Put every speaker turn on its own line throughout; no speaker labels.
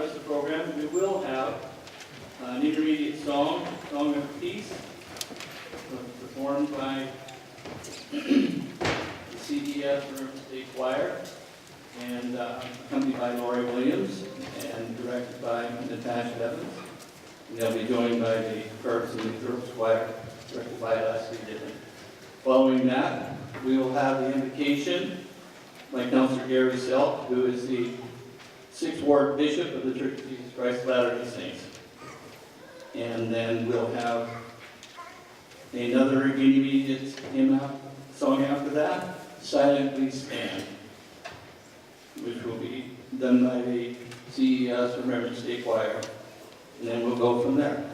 the rest of the program, we will have an intermediate song of peace, performed by the CDS Remembrance State Choir, and accompanied by Lori Williams, and directed by Natasha Evans. And they'll be joined by the Cardston Girls Choir, directed by Leslie Dillon. Following that, we will have the invocation by Councillor Gary Selk, who is the 6th Ward Bishop of the Church of Jesus Christ of Latter-day Saints. And then we'll have another intermediate hymn song after that, Silently Stand, which will be done by the CES Remembrance State Choir. And then we'll go from there.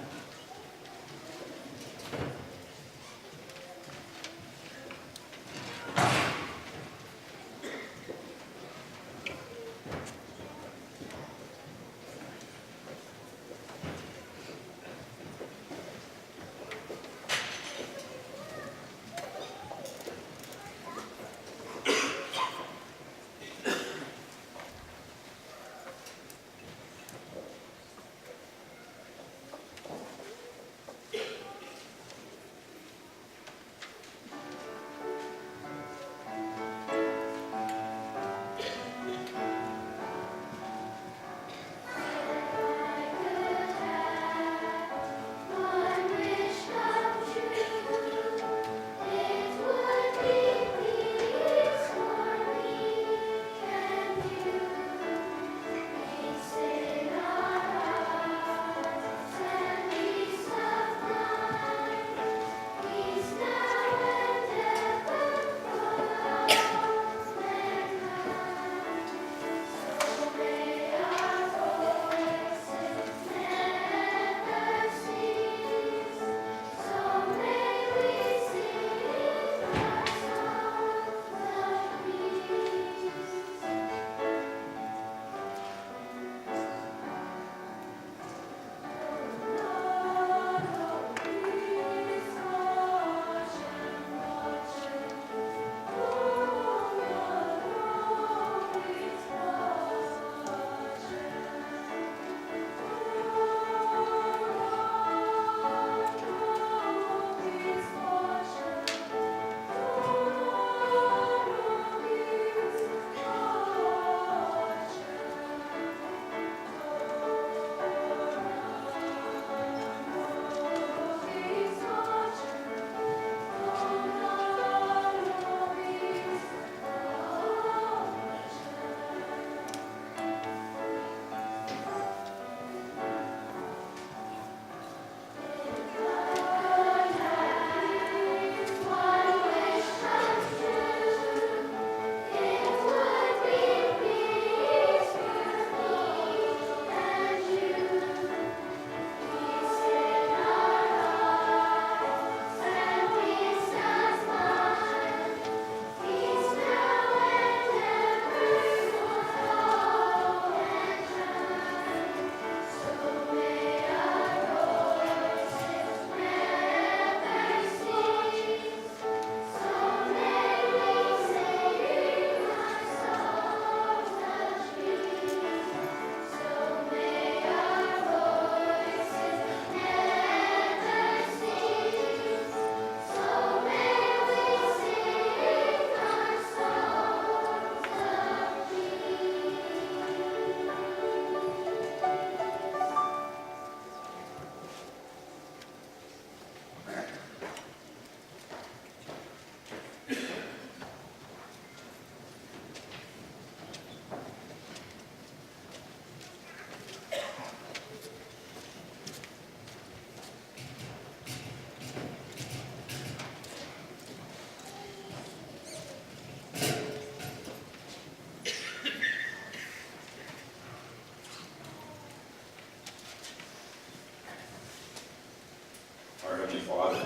Heavenly Father,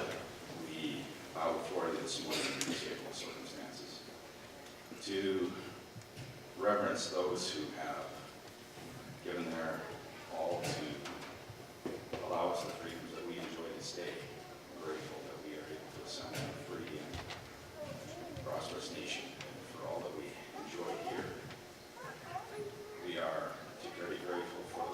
we bow before you this morning in these difficult circumstances to reverence those who have given their all to allow us the freedoms that we enjoy this day. I'm grateful that we are able to assemble in a free and prosperous nation and for all that we enjoy here. We are very grateful for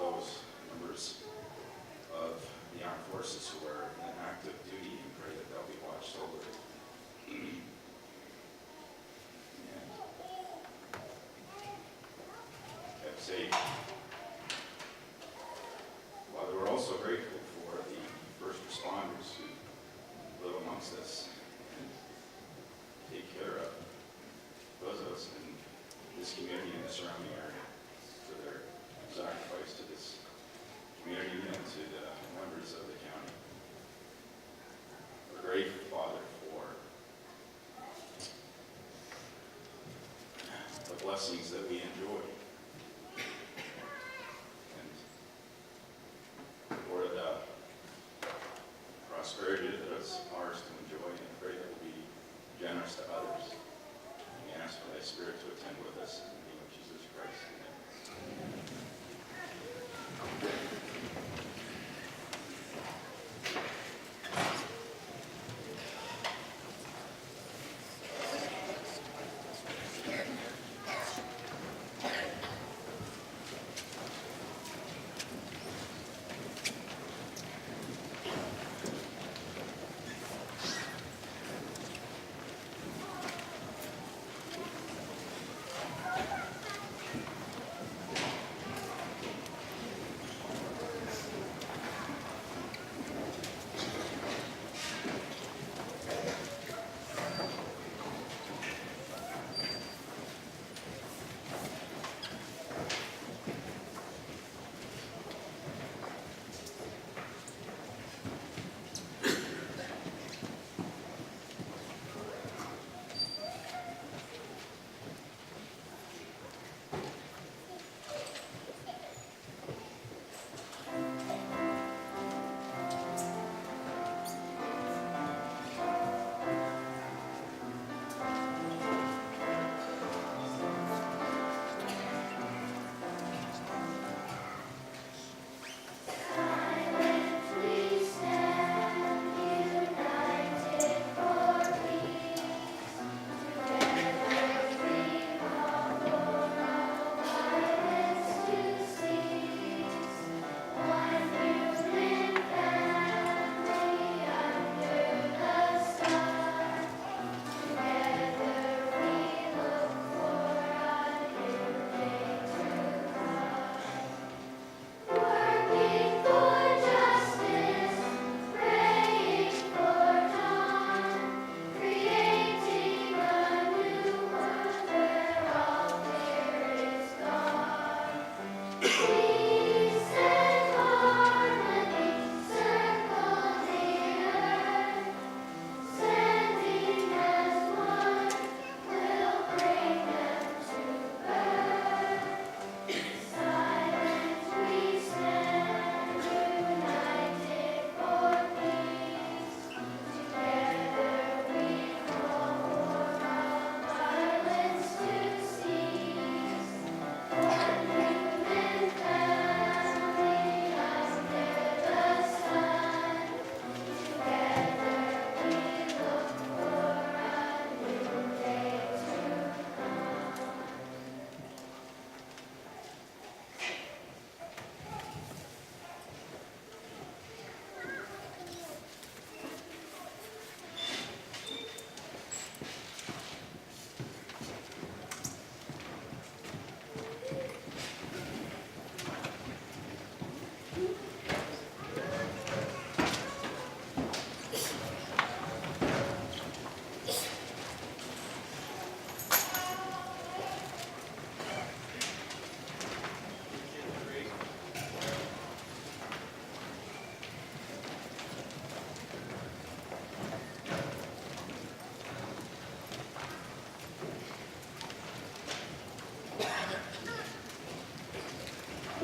to the members of the county. We're grateful, Father, for the blessings that we enjoy and for the prosperity that is ours to enjoy, and pray that we'll be generous to others. We ask for thy Spirit to attend with us in the name of Jesus Christ. Amen.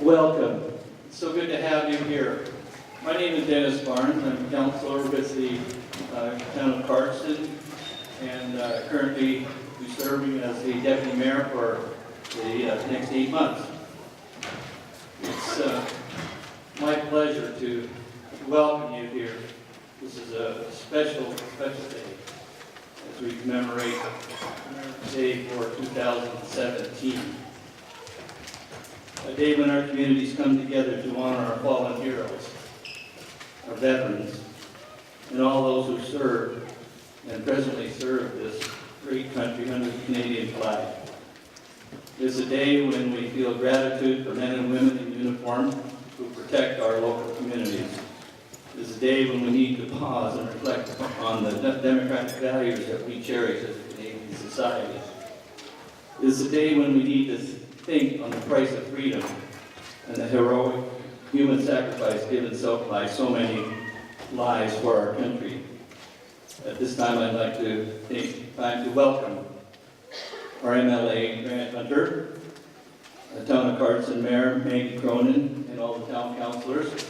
Welcome. It's so good to have you here. My name is Dennis Barnes. I'm a counselor with the town of Cardston, and currently be serving as the deputy mayor for the next 8 months. It's my pleasure to welcome you here. This is a special day as we commemorate Remembrance Day for 2017. A day when our communities come together to honor our fallen heroes, our veterans, and all those who served and presently serve this great country under the Canadian flag. It's a day when we feel gratitude for men and women in uniform who protect our local communities. It's a day when we need to pause and reflect on the democratic values that we cherish as a Canadian society. It's a day when we need to think on the price of freedom and the heroic human sacrifice given so by so many lives for our country. At this time, I'd like to take time to welcome our MLA, Grant Hunter, the Town of Cardston Mayor, Maggie Cronin, and all the town councilors,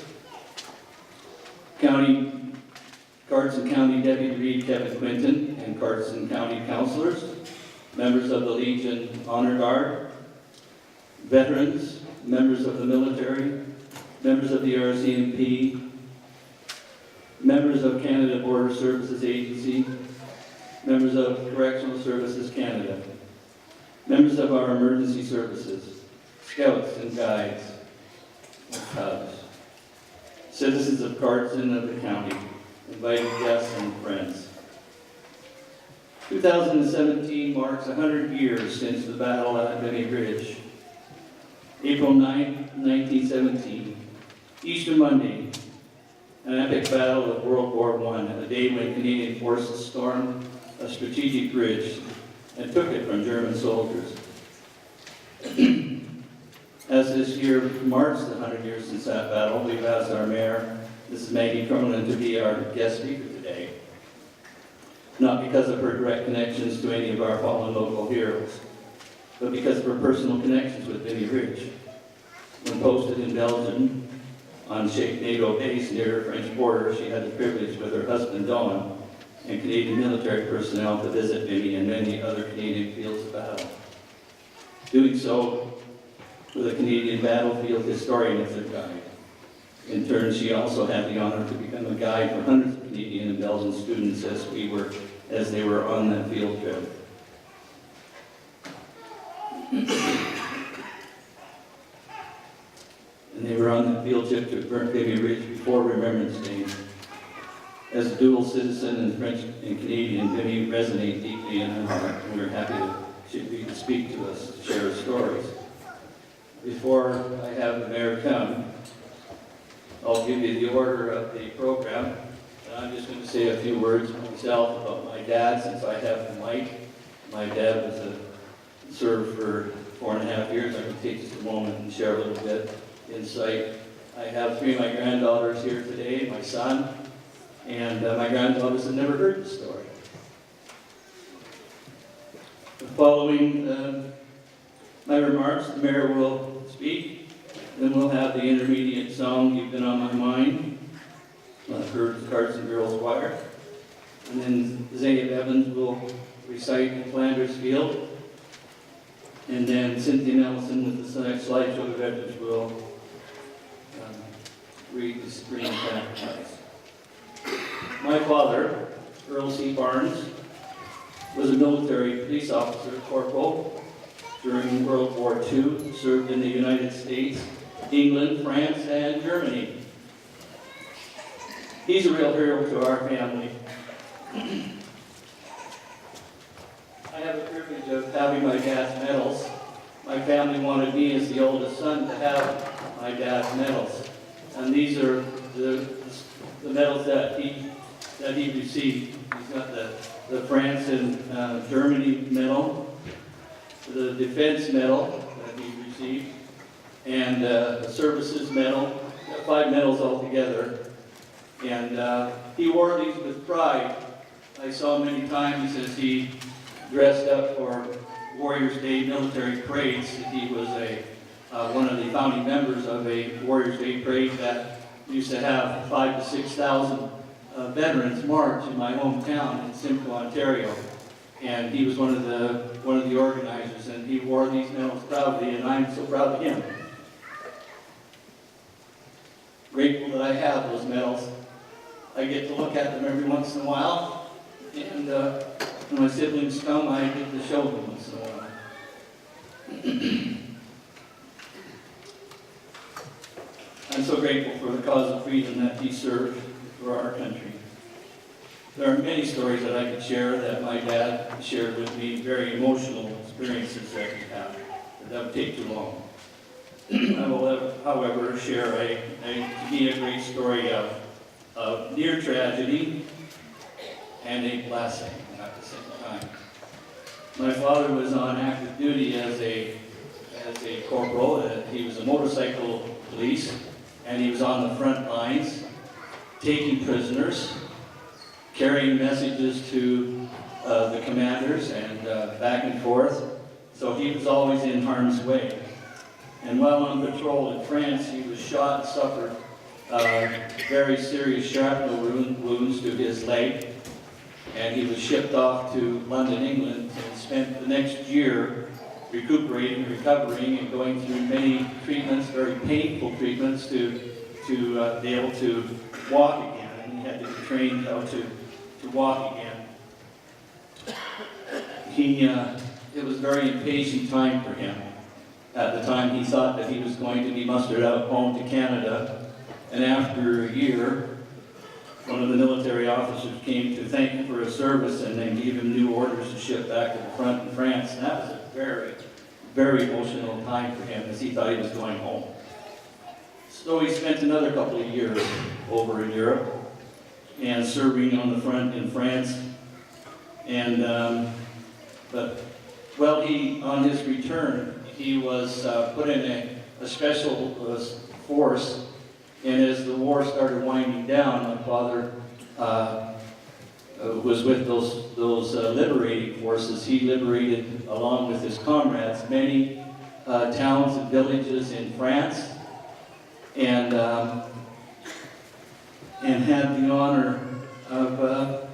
Cardston County Deputy Reed Kevin Quinton, and Cardston County councilors, members of the Legion Honor Guard, veterans, members of the military, members of the RCMP, members of Canada Border Services Agency, members of Correctional Services Canada, members of our emergency services, scouts and guides, and Cubs, citizens of Cardston of the county, invited guests and friends. 2017 marks 100 years since the battle at Vimy Ridge. April 9, 1917, Easter Monday, an epic battle of World War I, a day when Canadian forces stormed a strategic bridge and took it from German soldiers. As this year marks the 100 years since that battle, we've asked our Mayor, Mrs. Maggie Cronin, to be our guest speaker today. Not because of her direct connections to any of our fallen local heroes, but because of her personal connections with Vimy Ridge. When posted in Belgium on Sheikh NATO base near the French border, she had the privilege with her husband Don and Canadian military personnel to visit Vimy and many other Canadian fields of battle. Doing so with a Canadian battlefield historian as their guide. In turn, she also had the honor to become a guide for hundreds of Canadian and Belgian students as they were on that field trip. And they were on that field trip to Vimy Ridge before Remembrance Day. As a dual citizen and French and Canadian, Vimy resonate deeply in our heart, and we're happy to speak to us, to share our stories. Before I have the mayor come, I'll give you the order of the program. And I'm just going to say a few words myself about my dad, since I have the mic. My dad served for 4.5 years. I can take just a moment and share a little bit insight. I have 3 of my granddaughters here today, my son, and my granddaughters have never heard the story. Following my remarks, the mayor will speak, then we'll have the intermediate song, You've Been on My Mind, for the Cardston Girls Choir, and then Zaya Evans will recite Flanders Field, and then Cynthia Nelson with the slideshow of veterans will read the Supreme Sacrifice. My father, Earl C. Barnes, was a military police officer, corporal, during World War II, served in the United States, England, France, and Germany. He's a real hero to our family. I have the privilege of having my dad's medals. My family wanted me as the oldest son to have my dad's medals. And these are the medals that he received. He's got the France and Germany medal, the defense medal that he received, and the services medal. 5 medals altogether. And he wore these with pride. I saw many times as he dressed up for Warriors Day military parades that he was one of the founding members of a Warriors Day parade that used to have 5,000 to 6,000 veterans march in my hometown in Simcoe, Ontario. And he was one of the organizers, and he wore these medals proudly, and I'm so proud of him. Grateful that I have those medals. I get to look at them every once in a while, and when my siblings come, I get to show them once in a while. I'm so grateful for the cause of freedom that he served for our country. There are many stories that I could share that my dad shared with me, very emotional experiences that he had, but that would take too long. I will, however, share to me a great story of near tragedy and a blessing at the same time. My father was on active duty as a corporal. He was a motorcycle police, and he was on the front lines, taking prisoners, carrying messages to the commanders and back and forth. So he was always in harm's way. And while on patrol in France, he was shot and suffered very serious shrapnel wounds to his leg. And he was shipped off to London, England, and spent the next year recuperating, recovering, and going through many treatments, very painful treatments, to be able to walk again. And he had to be trained how to walk again. It was a very impatient time for him. At the time, he thought that he was going to be mustered out home to Canada, and after a year, one of the military officers came to thank him for his service, and then gave him new orders to ship back to the front in France. And that was a very, very emotional time for him, as he thought he was going home. So he spent another couple of years over in Europe, and serving on the front in France. And on his return, he was put in a special force. And as the war started winding down, my father was with those liberating forces. He liberated, along with his comrades, many towns and villages in France, and had the honor of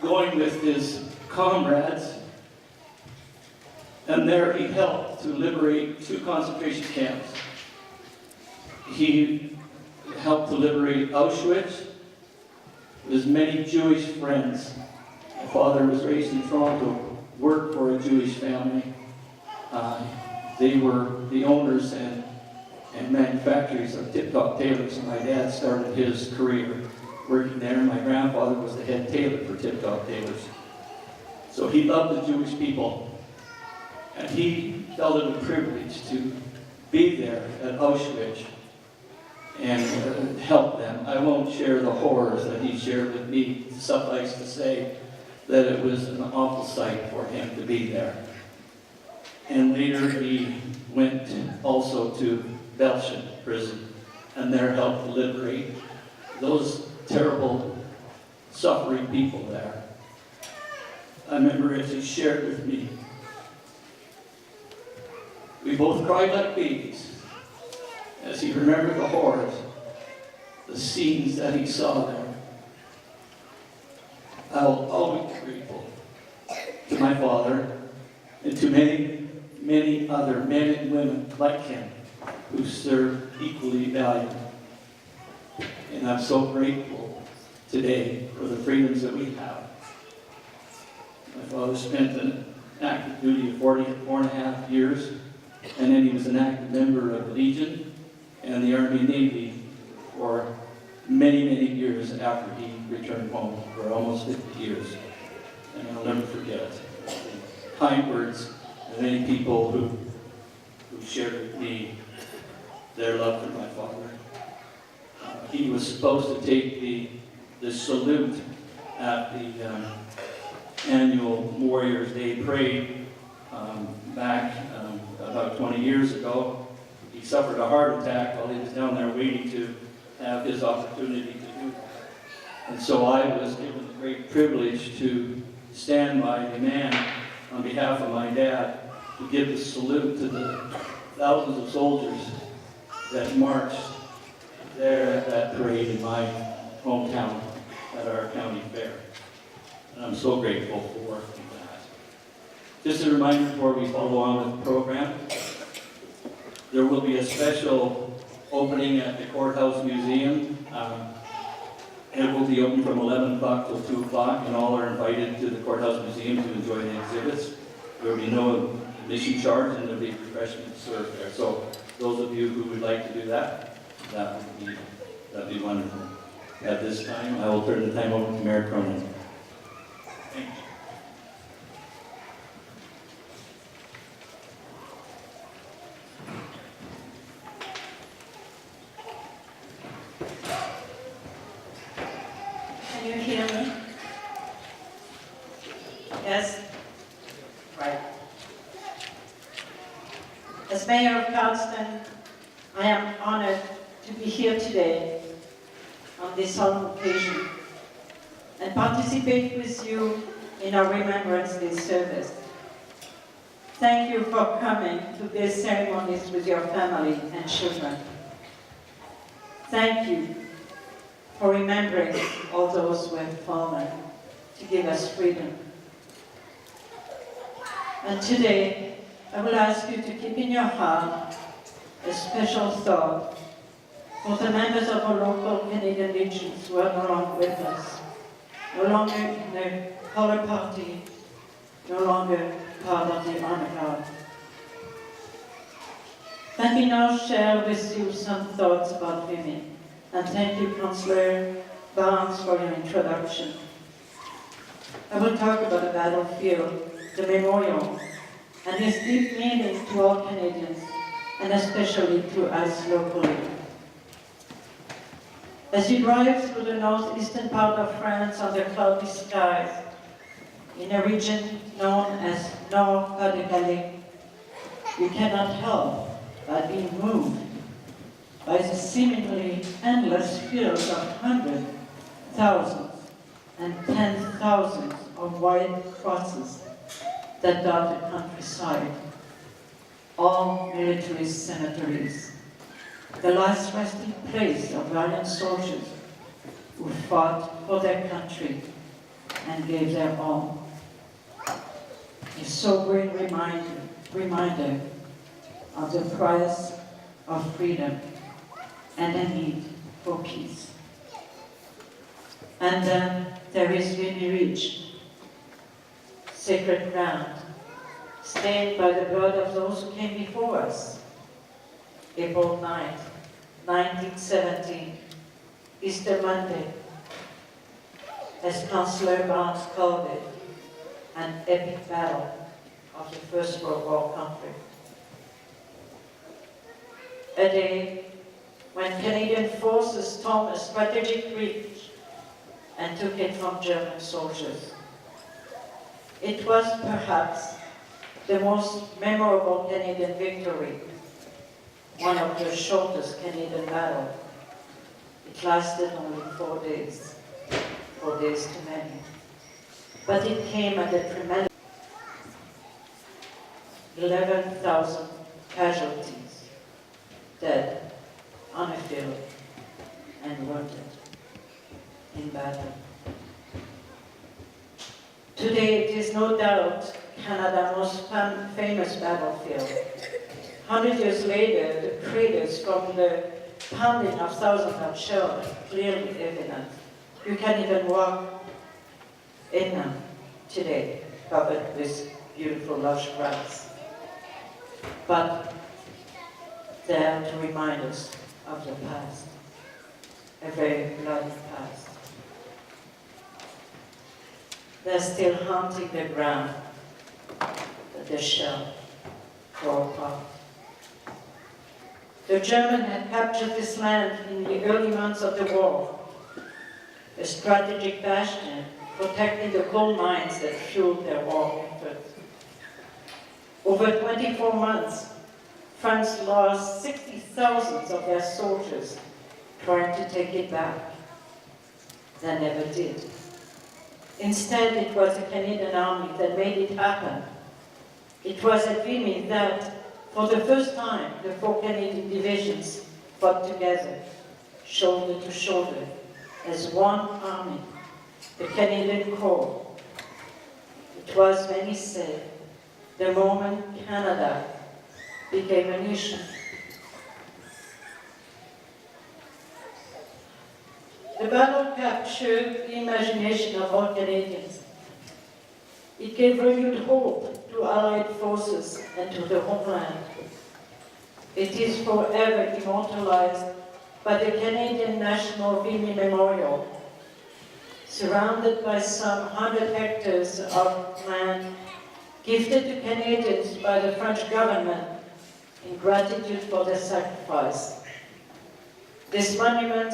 going with his comrades, and there he helped to liberate 2 concentration camps. He helped to liberate Auschwitz. His many Jewish friends. My father was raised in Toronto, worked for a Jewish family. They were the owners and manufacturers of Tip Top Tailors, and my dad started his career working there. My grandfather was the head tailor for Tip Top Tailors. So he loved the Jewish people. And he felt it a privilege to be there at Auschwitz and help them. I won't share the horrors that he shared with me. Suffice to say that it was an awful sight for him to be there. And later he went also to Belgian prison, and there helped to liberate those terrible, suffering people there. I remember as he shared with me, we both cried like babies as he remembered the horrors, the scenes that he saw there. I will always be grateful to my father and to many, many other men and women like him who served equally valiantly. And I'm so grateful today for the freedoms that we have. My father spent an active duty of 4.5 years. And then he was an active member of the Legion and the Army Navy for many, many years after he returned home, for almost 50 years. And I'll never forget it. Kind words of many people who shared with me their love for my father. He was supposed to take the salute at the annual Warriors Day parade back about 20 years ago. He suffered a heart attack while he was down there waiting to have his opportunity to do that. And so I was given the great privilege to stand by the man on behalf of my dad to give the salute to the thousands of soldiers that marched there at that parade in my hometown at our county fair. And I'm so grateful for that. Just a reminder before we follow on with the program, there will be a special opening at the Courthouse Museum. It will be open from 11 o'clock till 2 o'clock, and all are invited to the Courthouse Museum to enjoy the exhibits. There will be no admission charge, and there will be refreshments served there. So those of you who would like to do that, that'd be wonderful. At this time, I will turn the time over to Mayor Cronin. Thank you.
Can you hear me? Yes? Right. As Mayor of Cardston, I am honored to be here today on this solemn occasion and participate with you in our Remembrance Day service. Thank you for coming to these ceremonies with your family and children. Thank you for remembering all those who have fallen to give us freedom. And today, I will ask you to keep in your heart a special thought for the members of our local Canadian Legions who are no longer with us, no longer in the color party, no longer part of the honor guard. Let me now share with you some thoughts about women, and thank you, Councillor Barnes, for your introduction. I will talk about the battlefield, the memorial, and its deep meaning to all Canadians, and especially to us locally. As you drive through the northeastern part of France under cloudy skies, in a region known as Nord-Pas-de-Calais, you cannot help but be moved by the seemingly endless fields of hundreds, thousands, and tens of thousands of white crosses that dot the countryside, all military cemeteries, the last resting place of valiant soldiers who fought for their country and gave their all. A sobering reminder of the price of freedom and the need for peace. And then there is Vimy Ridge, sacred ground, stained by the blood of those who came before us. April 9, 1917, Easter Monday, as Councillor Barnes called it, an epic battle of the First World War country. A day when Canadian forces stormed a strategic breach and took it from German soldiers. It was perhaps the most memorable Canadian victory, one of the shortest Canadian battles. It lasted only 4 days too many. But it came at a tremendous 11,000 casualties, dead on a field and wounded in battle. Today, it is no doubt Canada's most famous battlefield. 100 years later, the craters from the pounding of thousands of shells are clearly evident. You can even walk in them today, covered with beautiful lush grass. But they are to remind us of the past, a very bloody past. They're still haunting the ground that the shell tore apart. The Germans had captured this land in the early months of the war, a strategic bastion protecting the coal mines that fueled their war effort. Over 24 months, France lost 60,000 of their soldiers trying to take it back. They never did. Instead, it was the Canadian Army that made it happen. It was at Vimy that, for the first time, the 4 Canadian divisions fought together, shoulder to shoulder, as one army, the Canadian Corps. It was, many say, the moment Canada became a nation. The battle captured the imagination of all Canadians. It gave renewed hope to Allied forces and to the homeland. It is forever immortalized by the Canadian National Vimy Memorial, surrounded by some 100 hectares of land gifted to Canadians by the French government in gratitude for their sacrifice. This monument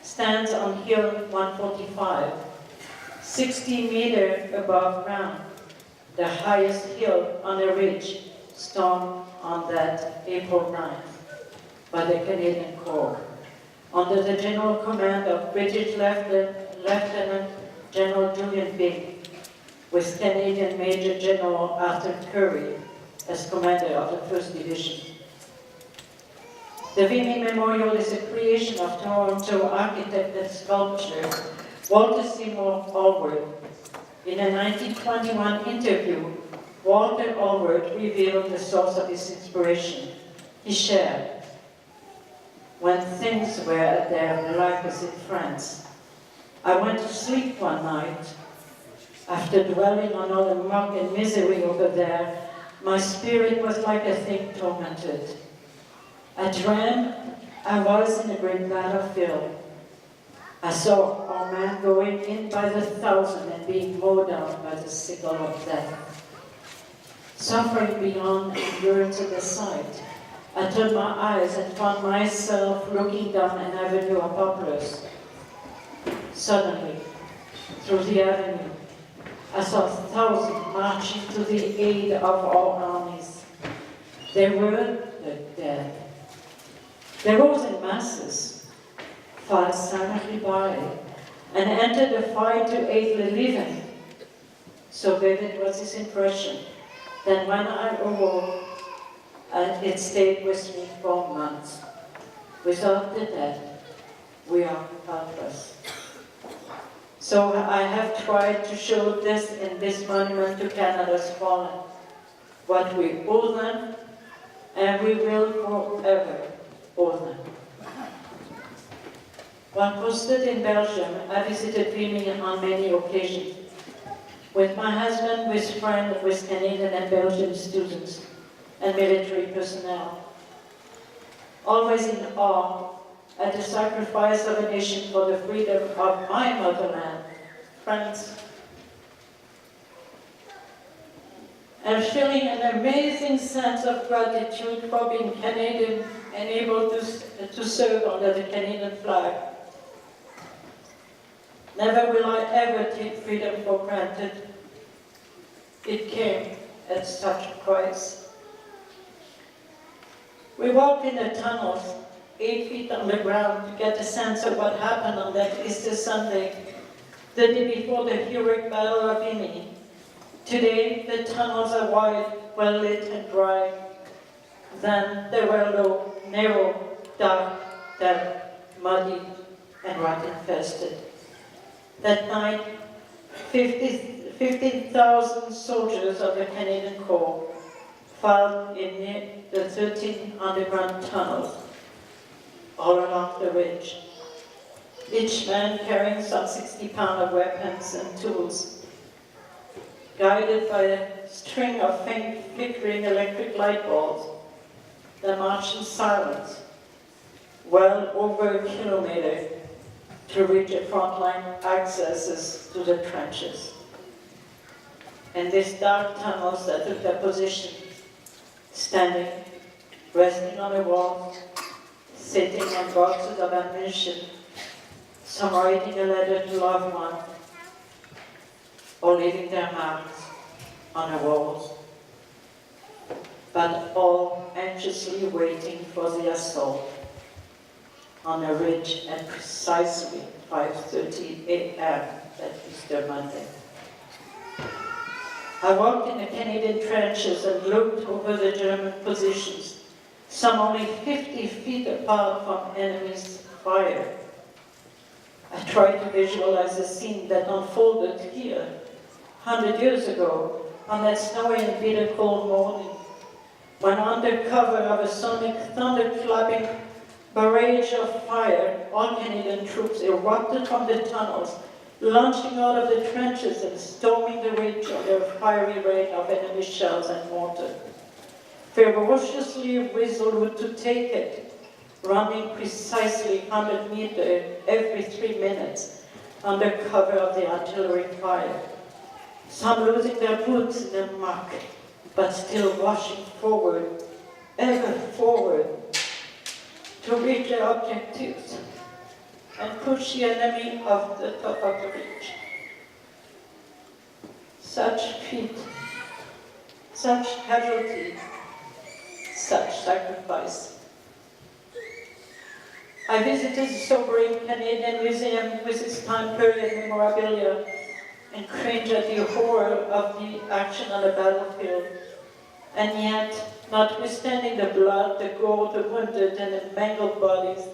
stands on Hill 145, 60 meters above ground, the highest hill on a ridge storm on that April 9th by the Canadian Corps, under the general command of British Lieutenant General Julian Byng, with Canadian Major General Arthur Currie as commander of the 1st Division. The Vimy Memorial is a creation of Toronto architect and sculptor Walter Seymour Allward. In a 1921 interview, Walter Allward revealed the source of his inspiration. He shared, "When things were at their blackest in France, I went to sleep one night. After dwelling on all the muck and misery over there, my spirit was like a thing tormented. I dreamed I was in a great battlefield. I saw our men going in by the thousand and being mowed down by the sickle of death. Suffering beyond endurance of the sight, I turned my eyes and found myself looking down an avenue of poplars. Suddenly, through the avenue, I saw thousands marching to the aid of our armies. They were the dead. They rose in masses, filed silently by, and entered the fight to aid the living. So vivid was this impression that when I awoke, it stayed with me for months. Without the dead, we are helpless." So I have tried to show this in this monument to Canada's fallen, what we owe them, and we will forever owe them. While posted in Belgium, I visited Vimy on many occasions, with my husband, with friends, with Canadian and Belgian students and military personnel. Always in awe at the sacrifice of a nation for the freedom of my motherland, France. And feeling an amazing sense of gratitude for being Canadian and able to serve under the Canadian flag. Never will I ever take freedom for granted. It came at such a price. We walked in the tunnels, 8 feet underground, to get a sense of what happened on that Easter Sunday, the day before the heroic Battle of Vimy. Today, the tunnels are wide, well lit and dry. Then they were low, narrow, dark, muddy, and rat-infested. That night, 15,000 soldiers of the Canadian Corps filed in the 13 underground tunnels all along the ridge, each man carrying some 60 pounds of weapons and tools, guided by a string of faint flickering electric light bulbs. They marched in silence, well over a kilometer, to reach the frontline accesses to the trenches. In these dark tunnels, they took their position, standing, resting on a wall, sitting on boxes of ammunition, some writing a letter to loved one, or leaving their marks on the walls, but all anxiously waiting for the assault on a ridge at precisely 5:30 a.m. that Easter Monday. I walked in the Canadian trenches and looked over the German positions, some only 50 feet apart from enemy's fire. I tried to visualize the scene that unfolded here 100 years ago on that snowy and bitter cold morning, when under cover of a sonic thunderclapping barrage of fire, all Canadian troops erupted from the tunnels, launching out of the trenches and storming the ridge under a fiery rain of enemy shells and mortar. Ferociously resolute to take it, running precisely 100 meters every 3 minutes under cover of the artillery fire. Some losing their boots in the muck, but still rushing forward, ever forward, to reach their objectives and push the enemy off the top of the ridge. Such feat, such casualty, such sacrifice. I visited the sobering Canadian Museum with its time period memorabilia and cringed at the horror of the action on the battlefield. And yet, notwithstanding the blood, the gore, the wounded, and the mangled bodies,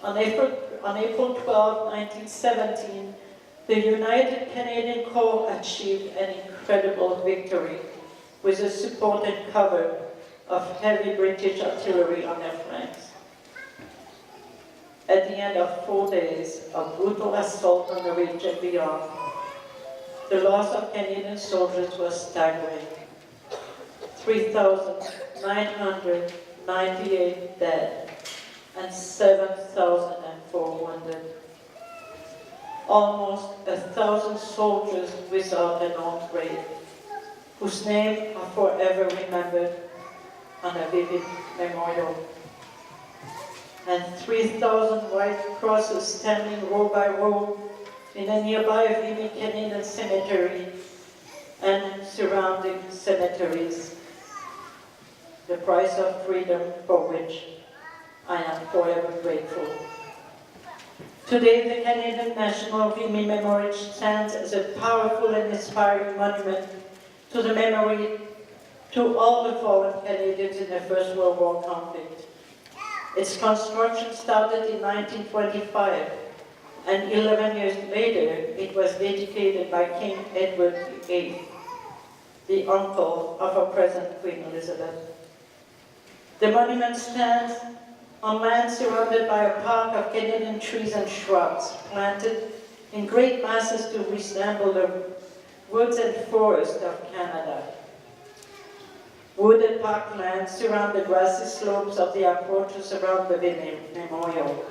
on April 12, 1917, the United Canadian Corps achieved an incredible victory with the support and cover of heavy British artillery on their flanks. At the end of 4 days of brutal assault on the ridge and beyond, the loss of Canadian soldiers was staggering. 3,998 dead and 7,004 wounded. Almost 1,000 soldiers without an own grave, whose names are forever remembered on a vivid memorial. And 3,000 white crosses standing row by row in a nearby Vimy Canadian cemetery and surrounding cemeteries. The price of freedom for which I am forever grateful. Today, the Canadian National Vimy Memorial stands as a powerful and inspiring monument to the memory to all the fallen Canadians in the First World War conflict. Its construction started in 1925, and 11 years later, it was dedicated by King Edward VIII, the uncle of our present Queen Elizabeth. The monument stands on land surrounded by a park of Canadian trees and shrubs, planted in great masses to resemble the woods and forests of Canada. Wooded parklands surround the grassy slopes of the approaches around the memorial.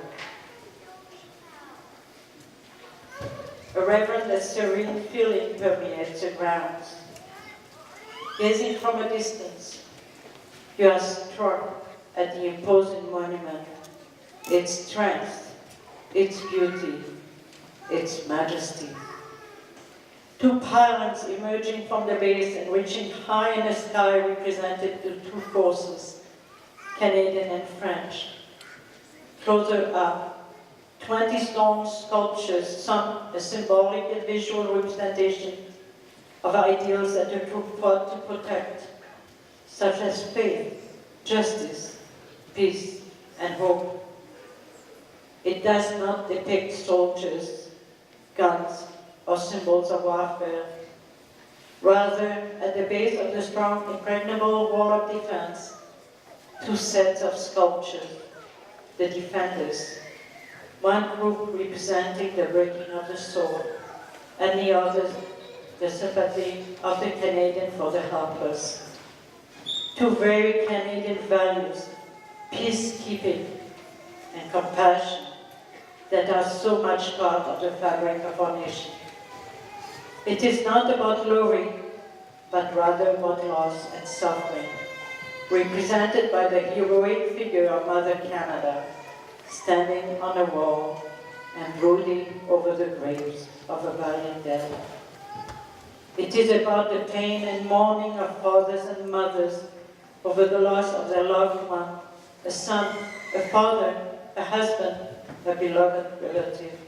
A reverent and serene feeling permeates the grounds. Gazing from a distance, you are struck at the imposing monument, its strength, its beauty, its majesty. Two pylons emerging from the base and reaching high in the sky represented the two forces, Canadian and French. Closer up, 20 stone sculptures, some a symbolic and visual representation of ideals that the troop fought to protect, such as faith, justice, peace, and hope. It does not depict soldiers, guns, or symbols of warfare. Rather, at the base of the strong, impregnable wall of defense, two sets of sculptures, the defenders, one group representing the breaking of the sword, and the other the sympathy of the Canadian for the helpless. Two very Canadian values, peacekeeping and compassion, that are so much part of the fabric of our nation. It is not about glory, but rather about loss and suffering, represented by the heroic figure of Mother Canada, standing on a wall and brooding over the graves of a valiant dead. It is about the pain and mourning of fathers and mothers over the loss of their loved one, a son, a father, a husband, a beloved relative.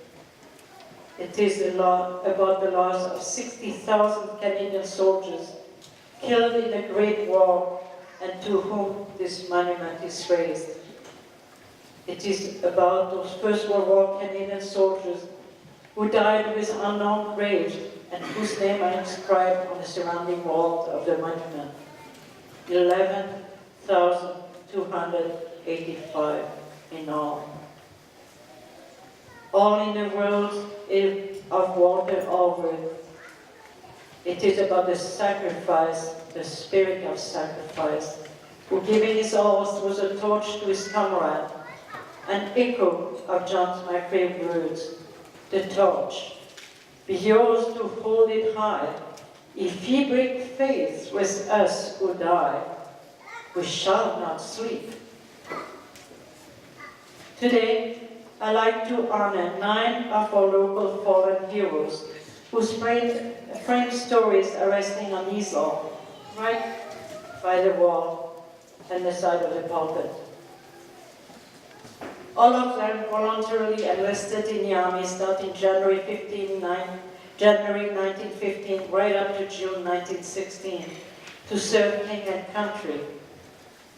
It is about the loss of 60,000 Canadian soldiers killed in the Great War and to whom this monument is raised. It is about those First World War Canadian soldiers who died with unknown graves and whose names are inscribed on the surrounding walls of the monument. 11,285 in all. All in the world of Walter Allred. It is about the sacrifice, the spirit of sacrifice, who giving his all throws a torch to his comrade, an echo of John McCrae's words, the torch. Be yours to hold it high. If ye break faith with us who die, we shall not sleep. Today, I like to honor 9 of our local fallen heroes whose frame stories are resting on easel right by the wall and the side of the pulpit. All of them voluntarily enlisted in the army starting January 1915, right up to June 1916, to serve king and country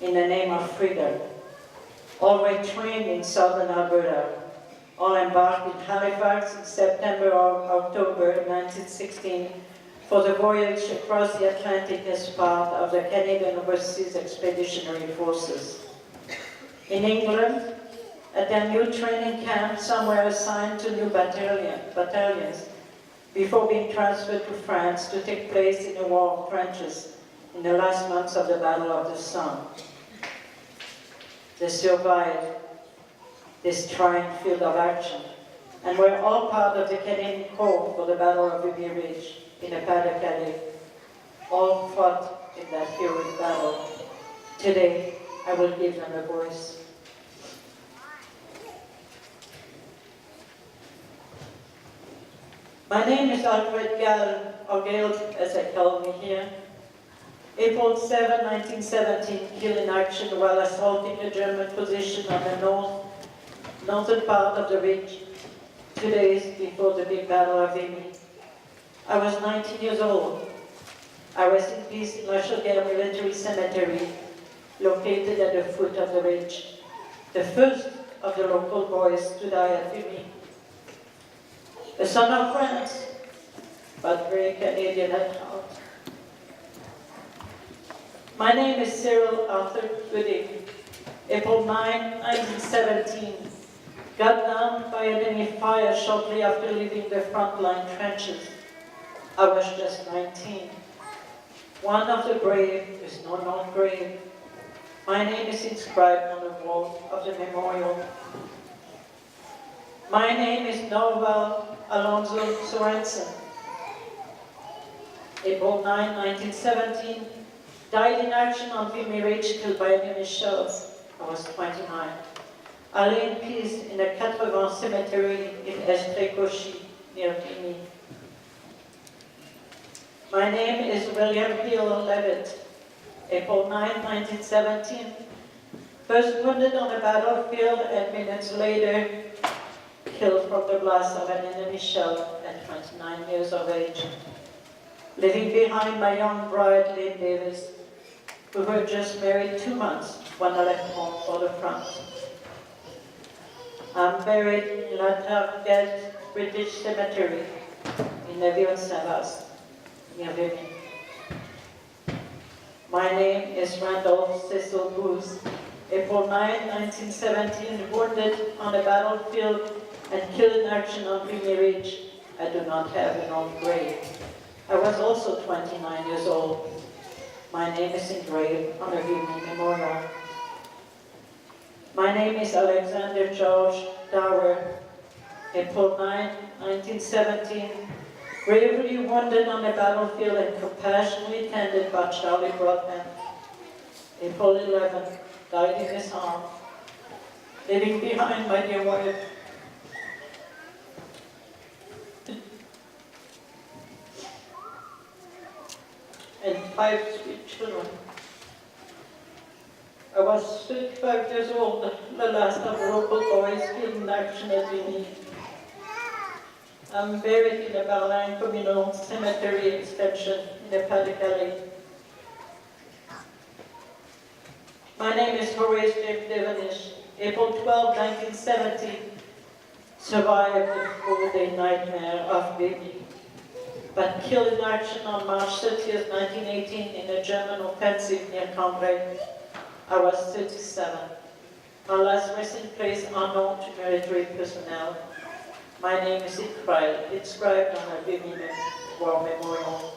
in the name of freedom. All were trained in southern Alberta. All embarked in Halifax in September or October 1916 for the voyage across the Atlantic as part of the Canadian Overseas Expeditionary Forces. In England, at their new training camp, some were assigned to new battalions before being transferred to France to take place in the war of trenches in the last months of the Battle of the Somme. They survived this trying field of action and were all part of the Canadian Corps for the Battle of Vimy Ridge in the Pas-de-Calais. All fought in that heroic battle. Today, I will give them a voice. My name is Alfred Gall, or Gale as they call me here. April 7, 1917, killed in action while assaulting a German position on the northern part of the ridge, 2 days before the big Battle of Vimy. I was 19 years old. I rest in peace in La Chaudière Military Cemetery, located at the foot of the ridge, the first of the local boys to die at Vimy. A son of France, but very Canadian at heart. My name is Cyril Arthur Gooding. April 9, 1917. Got down by enemy fire shortly after leaving the front-line trenches. I was just 19. One of the brave is no known grave. My name is inscribed on the wall of the memorial. My name is Norval Alonso Sorensen. April 9, 1917. Died in action on Vimy Ridge, killed by enemy shells. I was 29. I lay in peace in the 80 cemetery in Estrécochy, near Vimy. My name is William Hill Levitt. April 9, 1917. First wounded on the battlefield and minutes later, killed from the blast of an enemy shell at 29 years of age. Leaving behind my young bride, Lynn Davis, who were just married 2 months when I left home for the front. I'm buried in La Targette British Cemetery in Neuville-Saint-Vaast, near Vimy. My name is Randolph Cecil Booth. April 9, 1917, wounded on the battlefield and killed in action on Vimy Ridge. I do not have an own grave. I was also 29 years old. My name is engraved on the Vimy Memorial. My name is Alexander George Dower. April 9, 1917, bravely wounded on the battlefield and compassionately tended by Charlie Broadbent. April 11, died in his arm, leaving behind my dear wife. And 5 sweet children. I was 35 years old, the last of the local boys killed in action at Vimy. I'm buried in the Berlin Communal Cemetery Extension in the Pas-de-Calais. My name is Horace James Devonish. April 12, 1970, survived the 4-day nightmare of Vimy, but killed in action on March 30, 1918 in a German offensive near Cambrai. I was 37. My last resting place unknown to military personnel. My name is inscribed on a Vimy War Memorial.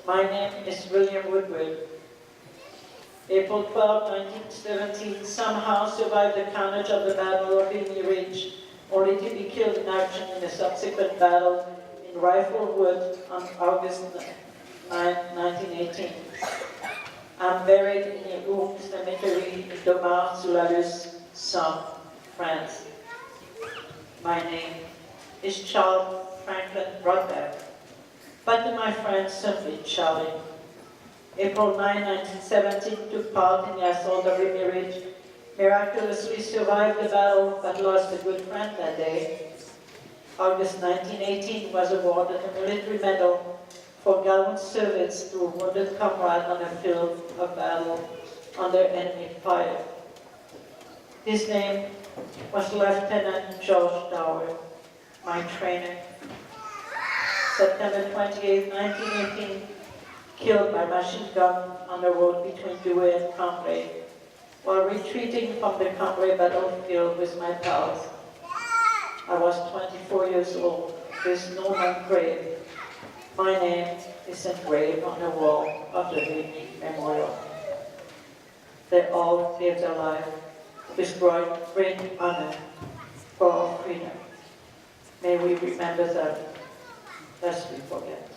My name is William Woodward. April 12, 1917, somehow survived the carnage of the Battle of Vimy Ridge, only to be killed in action in a subsequent battle in Rifle Wood on August 9, 1918. I'm buried in the Ourcq Cemetery in Domar-sur-la-Luce, Somme, France. My name is Charles Franklin Broadbent, but to my friends simply Charlie. April 9, 1917, took part in the assault of Vimy Ridge, miraculously survived the battle but lost a good friend that day. August 1918 was awarded a military medal for gallant service to a wounded comrade on the field of battle under enemy fire. His name was Lieutenant George Dower, my trainer. September 28, 1918, killed by machine gun on the road between Douai and Cambrai, while retreating from the Cambrai battlefield with my pals. I was 24 years old. There's no known grave. My name is engraved on the wall of the Vimy Memorial. They all lived their life with great honor for our freedom. May we remember them lest we forget.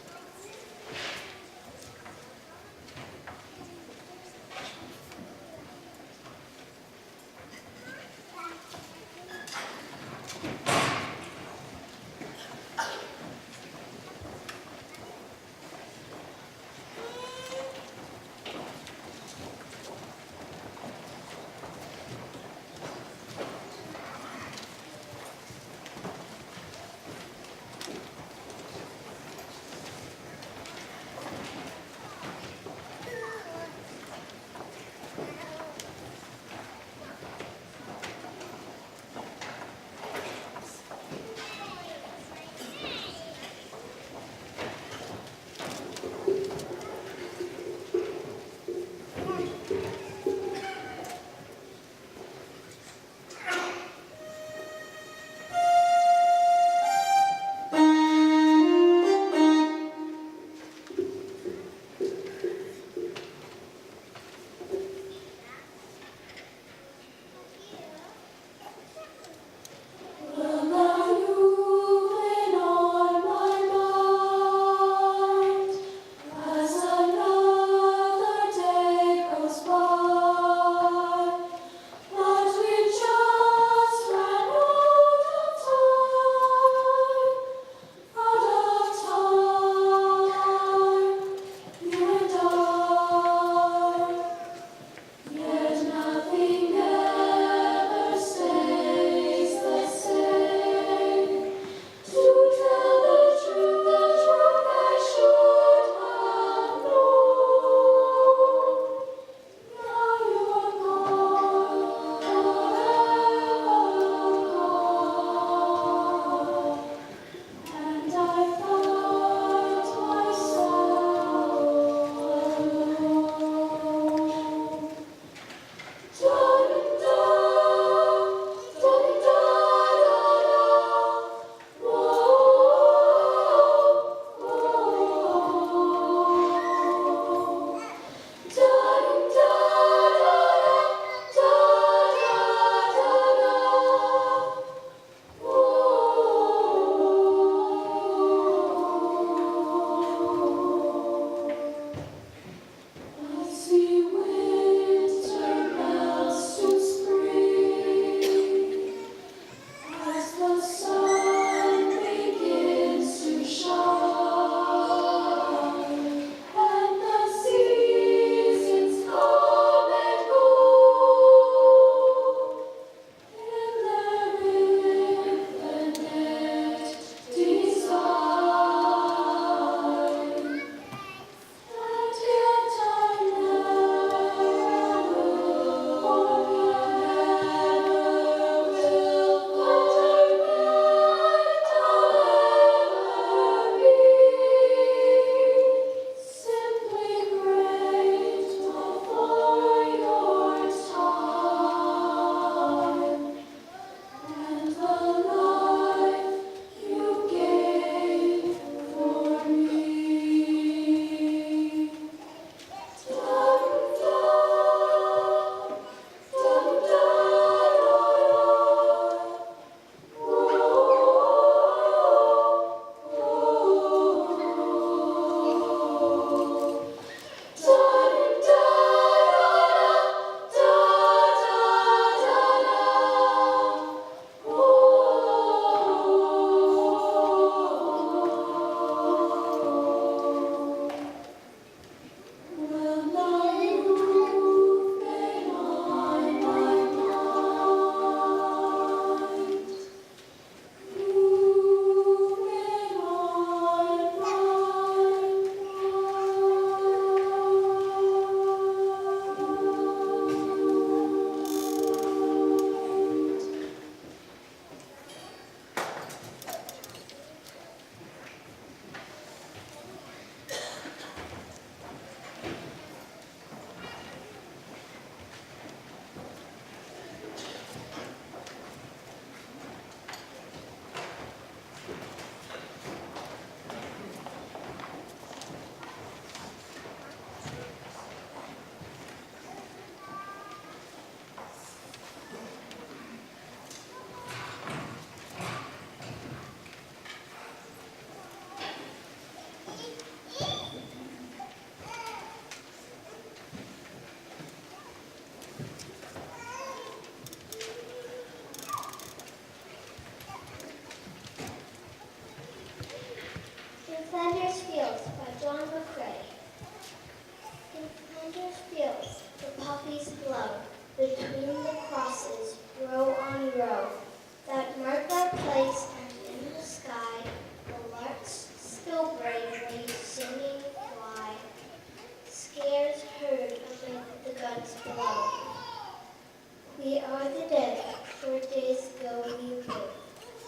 are the dead. 4 days ago we lived,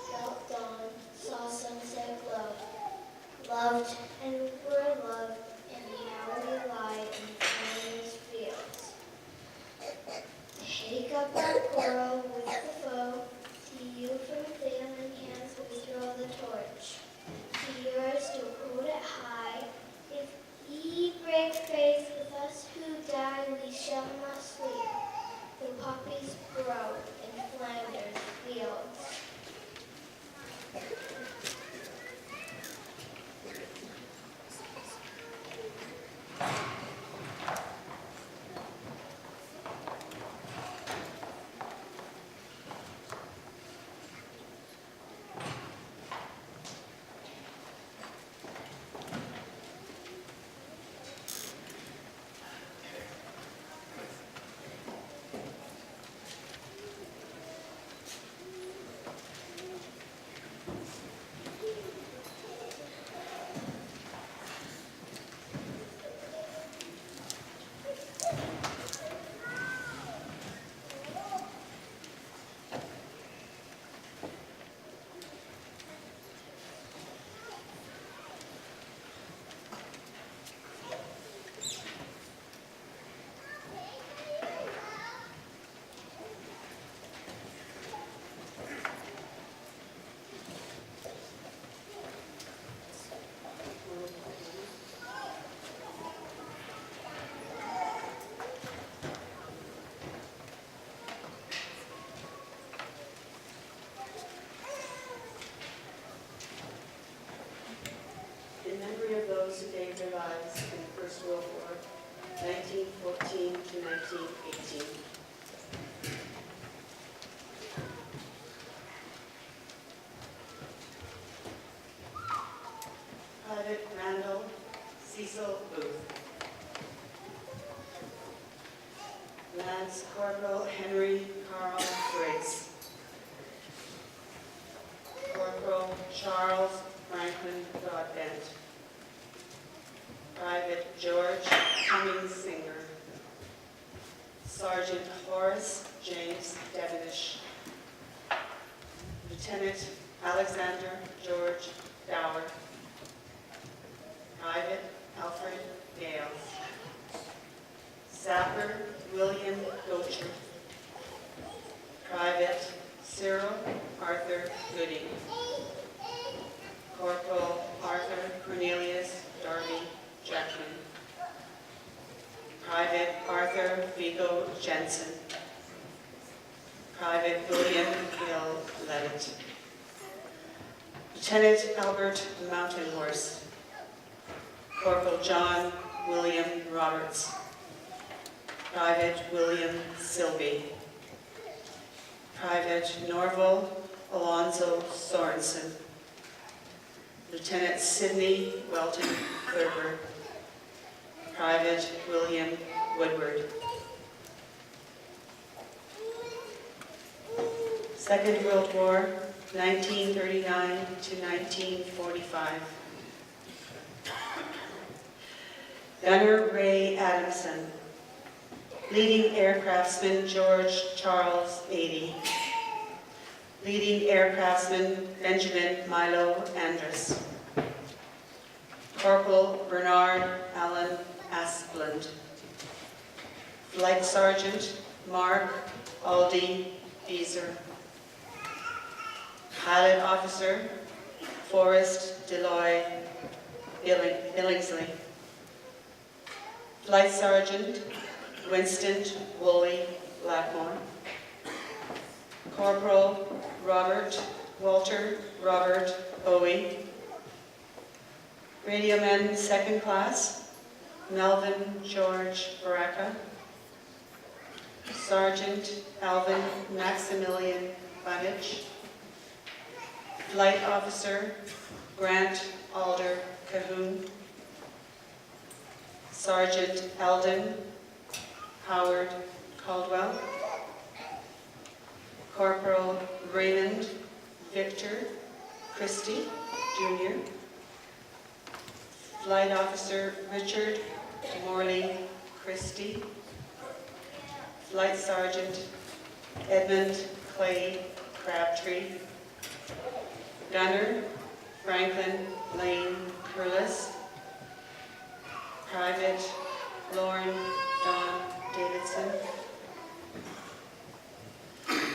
felt dawn, saw sunset glow, loved and were loved, and now we lie in Flanders fields. Take up our quarrel with the foe. To you from failing hands we throw the torch. To yours to hold it high. If ye break faith with us who die, we shall not sleep. The poppies grow in Flanders fields.
In memory of those who gave their lives in the First World War, 1914 to 1918. Private Randall Cecil Booth. Lance Corporal Henry Carl Briggs. Corporal Charles Franklin Broadbent. Private George Cummings Singer. Sergeant Horace James Devonish. Lieutenant Alexander George Dower. Private Alfred Gales. Sapper William Gocher. Private Cyril Arthur Gooding. Corporal Arthur Cornelius Darby Jackman. Private Arthur Vigo Jensen. Private William Hill Levitt. Lieutenant Albert Mountain Horse. Corporal John William Roberts. Private William Silby. Private Norval Alonzo Sorensen. Lieutenant Sidney Welton Thurber. Private William Woodward. Second World War, 1939 to 1945. Gunner Ray Adamson. Leading Aircraftsman George Charles Beatty. Leading Aircraftsman Benjamin Milo Andrus. Corporal Bernard Allen Asplund. Flight Sergeant Mark Aldi Beezer. Pilot Officer Forrest Deloy Billingsley. Flight Sergeant Winston Woolley Blackmore. Corporal Walter Robert Bowie. Radioman Second Class Melvin George Baraka. Sergeant Alvin Maximilian Bunich. Flight Officer Grant Alder Cahoon. Sergeant Eldon Howard Caldwell. Corporal Raymond Victor Christie, Jr. Flight Officer Richard Morley Christie. Flight Sergeant Edmund Clay Crabtree. Gunner Franklin Lane Curlis. Private Lauren Dawn Davidson.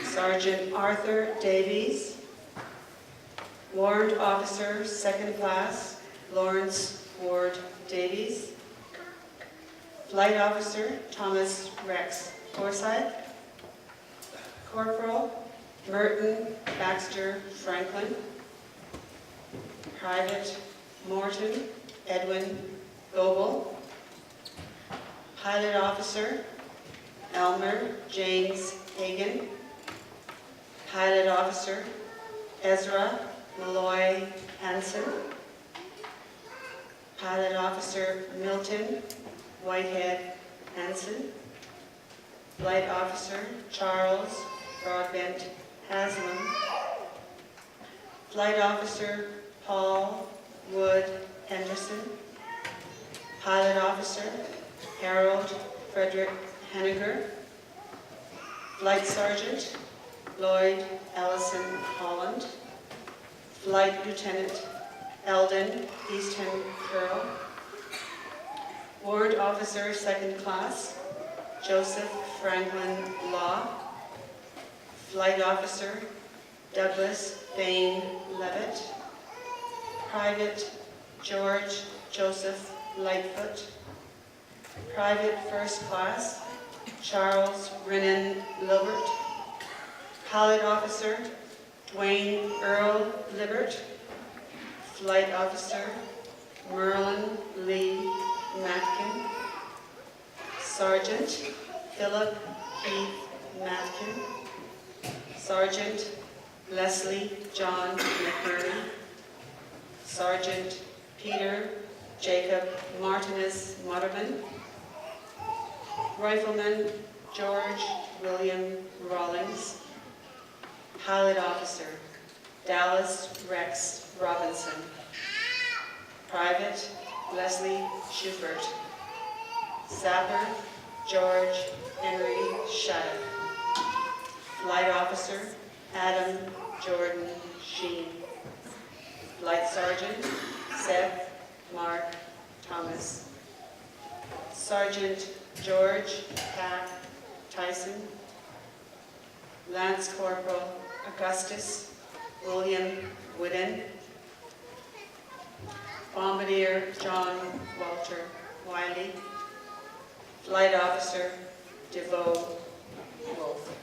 Sergeant Arthur Davies. Warrant Officer, 2nd Class, Lawrence Ward Davies. Flight Officer, Thomas Rex Forsyth. Corporal, Merton Baxter Franklin. Private Morton Edwin Goebel. Pilot Officer, Elmer James Hagan. Pilot Officer, Ezra Malloy Hansen. Pilot Officer, Milton Whitehead Hansen. Flight Officer, Charles Broadbent Haslam. Flight Officer, Paul Wood Henderson. Pilot Officer, Harold Frederick Henniger. Flight Sergeant, Lloyd Ellison Holland. Flight Lieutenant, Eldon Easton Curl. Warrant Officer, 2nd Class, Joseph Franklin Law. Flight Officer, Douglas Bain Levitt. Private George Joseph Lightfoot. Private 1st Class, Charles Brennan Lilbert. Pilot Officer, Dwayne Earl Libbert. Flight Officer, Merlin Lee Matkin. Sergeant, Philip Keith Matkin. Sergeant, Leslie John McMurray. Sergeant, Peter Jacob Martinez Mutterman. Rifleman, George William Rawlings. Pilot Officer, Dallas Rex Robinson. Private, Leslie Schubert. Sapper, George Henry Shattuck. Flight Officer, Adam Jordan Sheen. Flight Sergeant, Seth Mark Thomas. Sergeant George Pat Tyson. Lance Corporal Augustus William Whidden. Bombardier John Walter Wiley. Flight Officer DeVoe Wolf.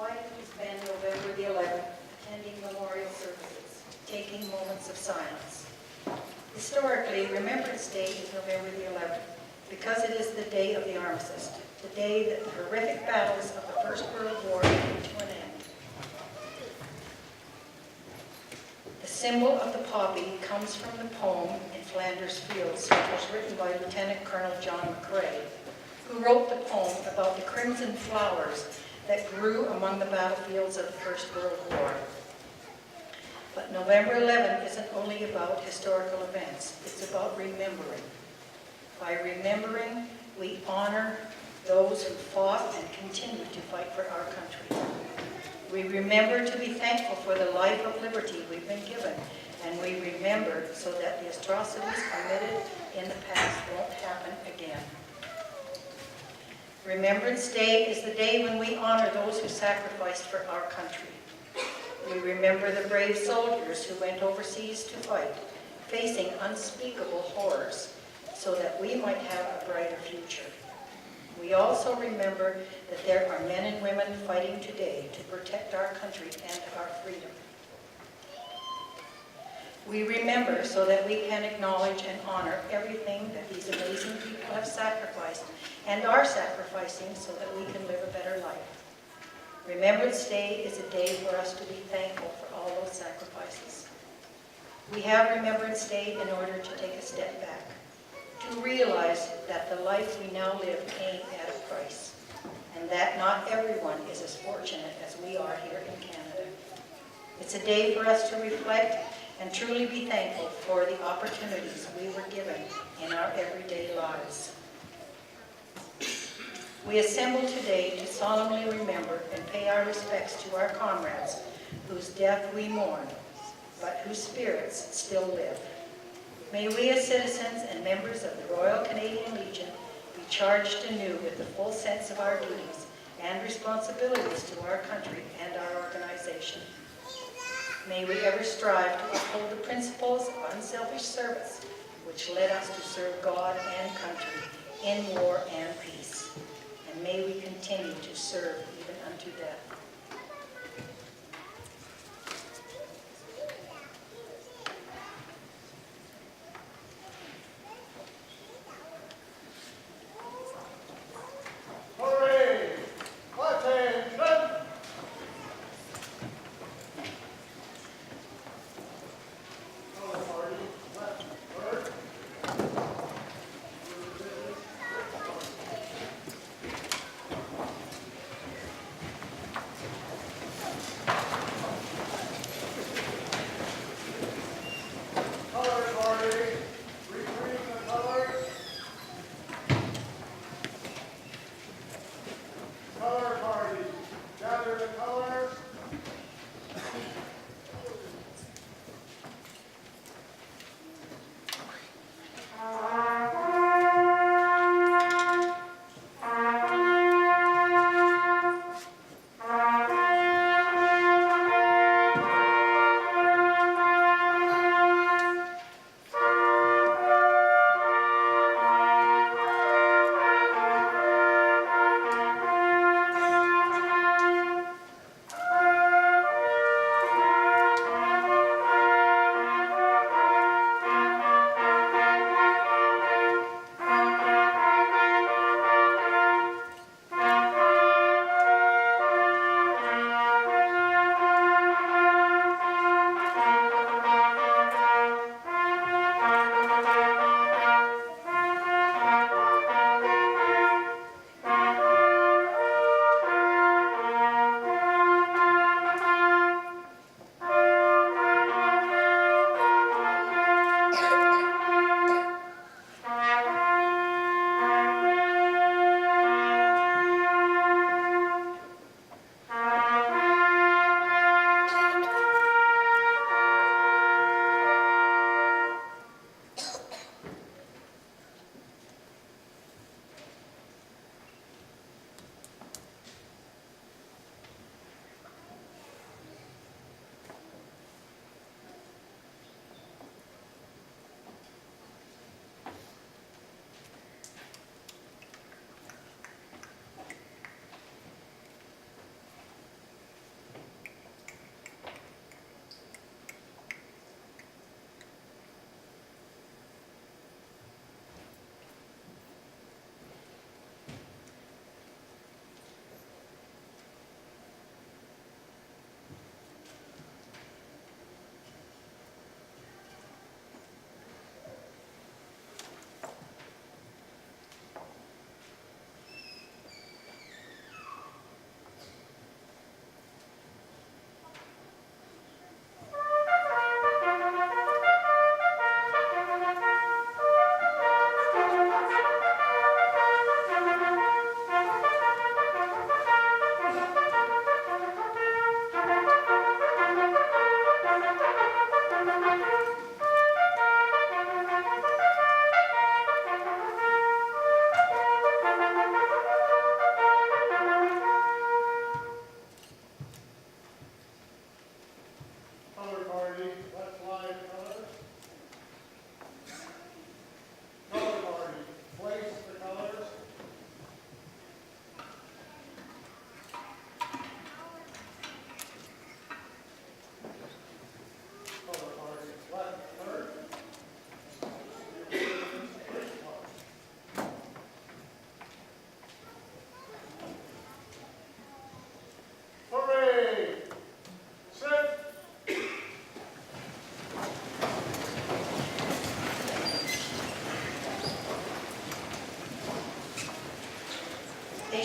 Why did we spend November the 11th attending memorial services, taking moments of silence? Historically, Remembrance Day is November the 11th because it is the day of the armistice, the day that the horrific battles of the First World War came to an end. The symbol of the poppy comes from the poem In Flanders Fields, which was written by Lieutenant Colonel John McCrae, who wrote the poem about the crimson flowers that grew among the battlefields of the First World War. But November 11 isn't only about historical events, it's about remembering. By remembering, we honor those who fought and continue to fight for our country. We remember to be thankful for the life of liberty we've been given, and we remember so that the atrocities committed in the past won't happen again. Remembrance Day is the day when we honor those who sacrificed for our country. We remember the brave soldiers who went overseas to fight, facing unspeakable horrors, so that we might have a brighter future. We also remember that there are men and women fighting today to protect our country and our freedom. We remember so that we can acknowledge and honor everything that these amazing people have sacrificed and are sacrificing so that we can live a better life. Remembrance Day is a day for us to be thankful for all those sacrifices. We have Remembrance Day in order to take a step back, to realize that the life we now live came at a price, and that not everyone is as fortunate as we are here in Canada. It's a day for us to reflect and truly be thankful for the opportunities we were given in our everyday lives. We assemble today to solemnly remember and pay our respects to our comrades whose death we mourn, but whose spirits still live. May we as citizens and members of the Royal Canadian Legion be charged anew with the full sense of our duties and responsibilities to our country and our organization. May we ever strive to uphold the principles of unselfish service which led us to serve God and country in war and peace. And may we continue to serve even unto death.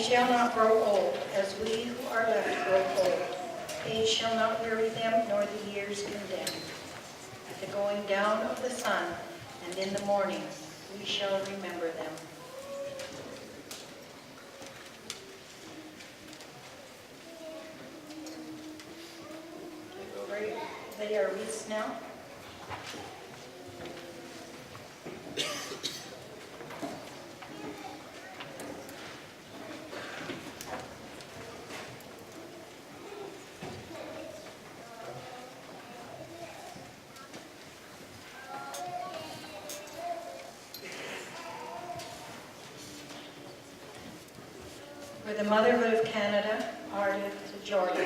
shall not grow old, as we who are left grow old. Age shall not weary them, nor the years condemn. At the going down of the sun, and in the morning, we shall remember them. Go right, lay our wreaths now. For the motherhood of Canada, Ardith to Jordan.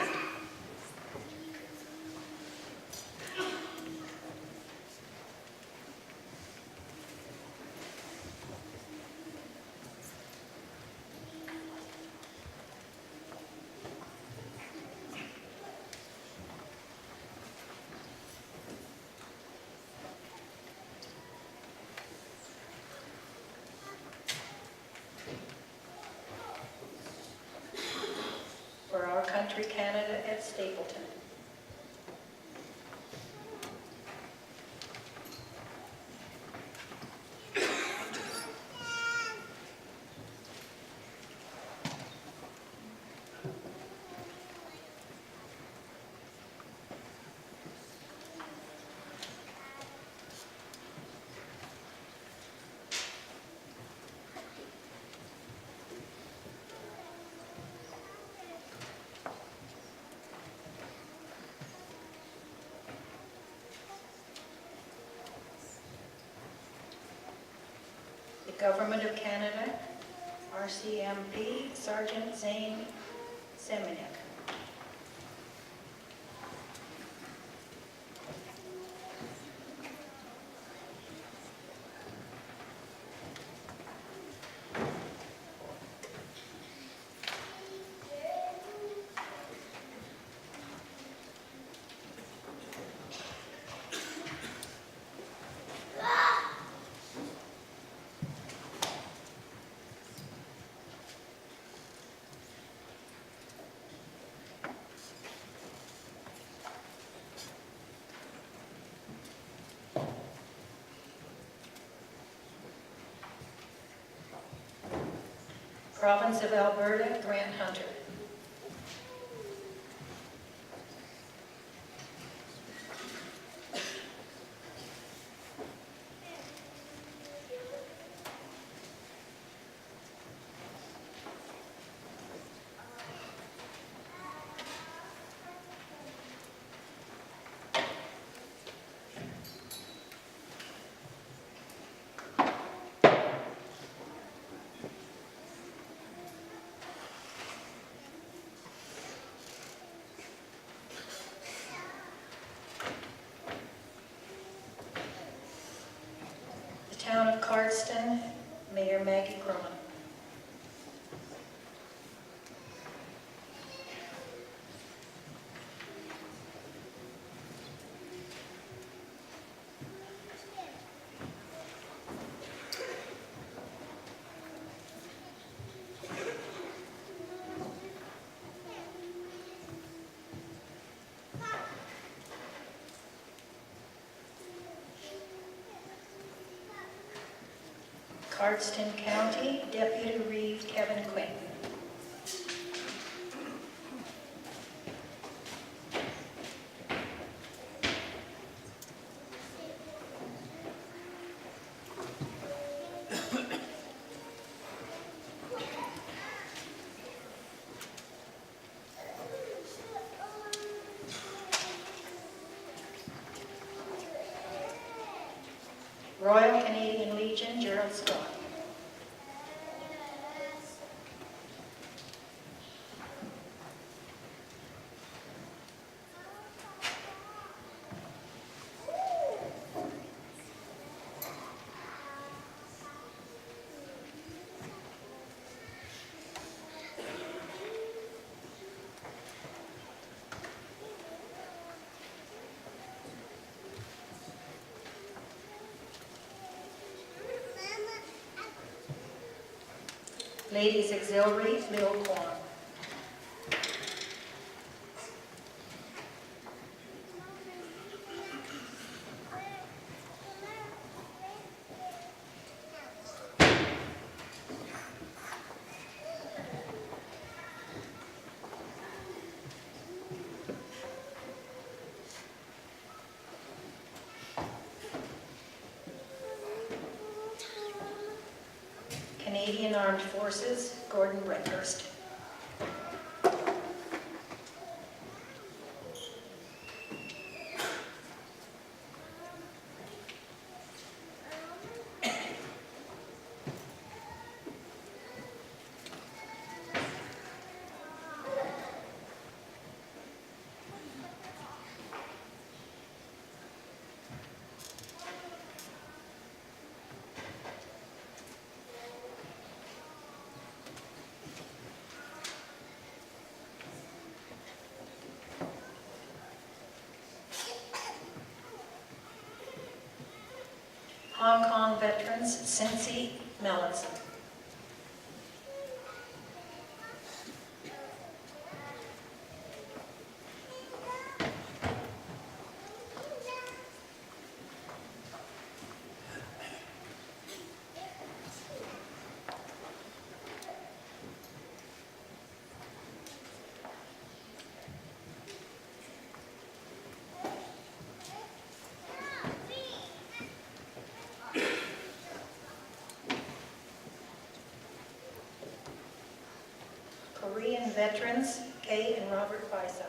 For our country, Canada, at Stapleton. The Government of Canada, RCMP, Sergeant Zane Semeniuk. Province of Alberta, Grant Hunter. Town of Cardston, Mayor Maggie Cronin. Cardston County, Deputy Reeve Kevin Quinn. Royal Canadian Legion, Gerald Scott. Ladies Auxiliary, Little Corn. Canadian Armed Forces, Gordon Redhurst. Hong Kong veterans, Cincy Mellison. Korean veterans, Kay and Robert Beisel.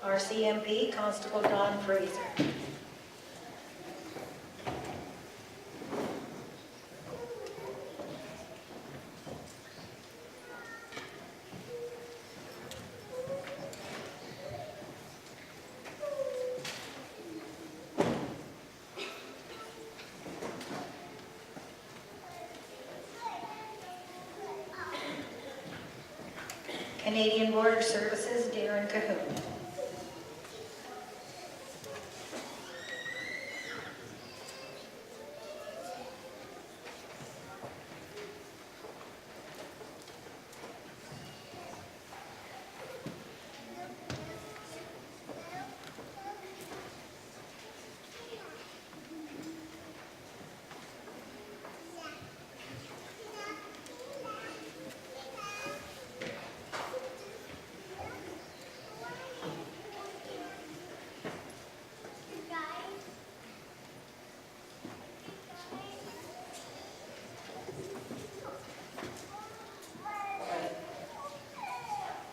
RCMP, Constable Don Fraser. Canadian Border Services, Darren Cahoon.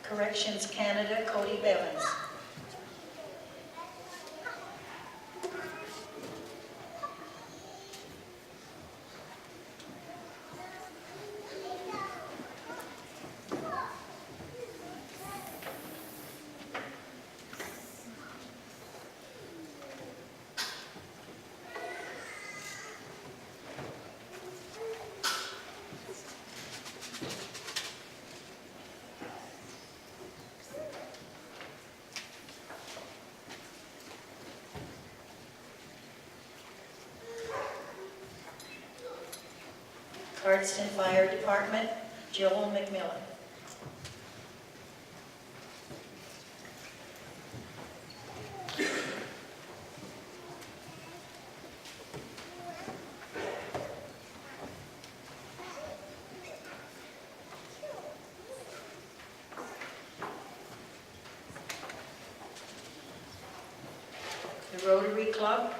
Corrections Canada, Cody Bevins. Cardston Fire Department, Joel McMillan. The Rotary Club,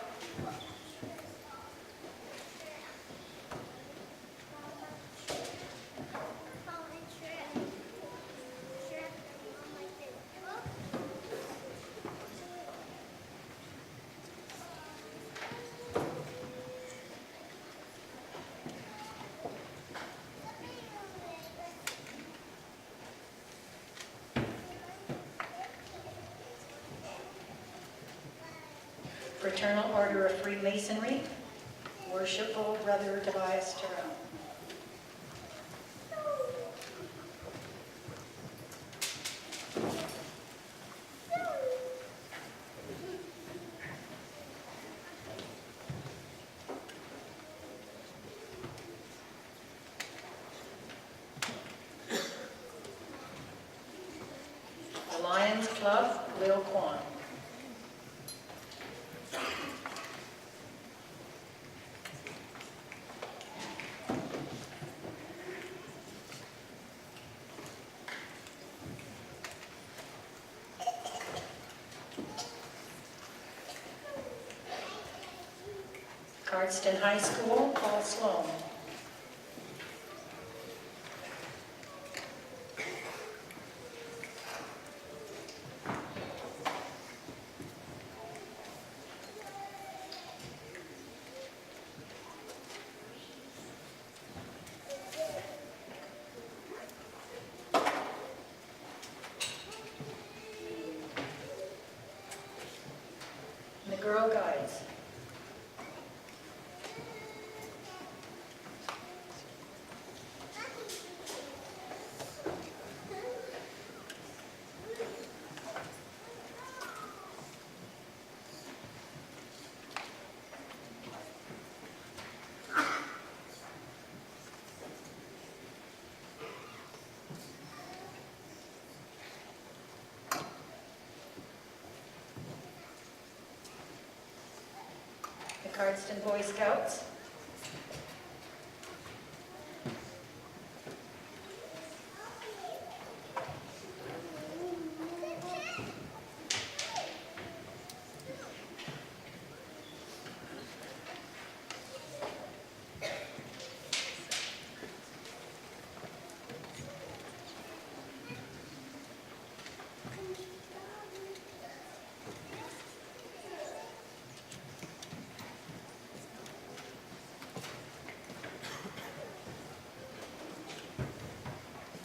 Fraternal Order of Freemasonry, Worshipful Brother Tobias Terrell. The Lions Club, Lil Kwan. Cardston High School, Paul Sloan. And the Girl Guides. The Cardston Boy Scouts.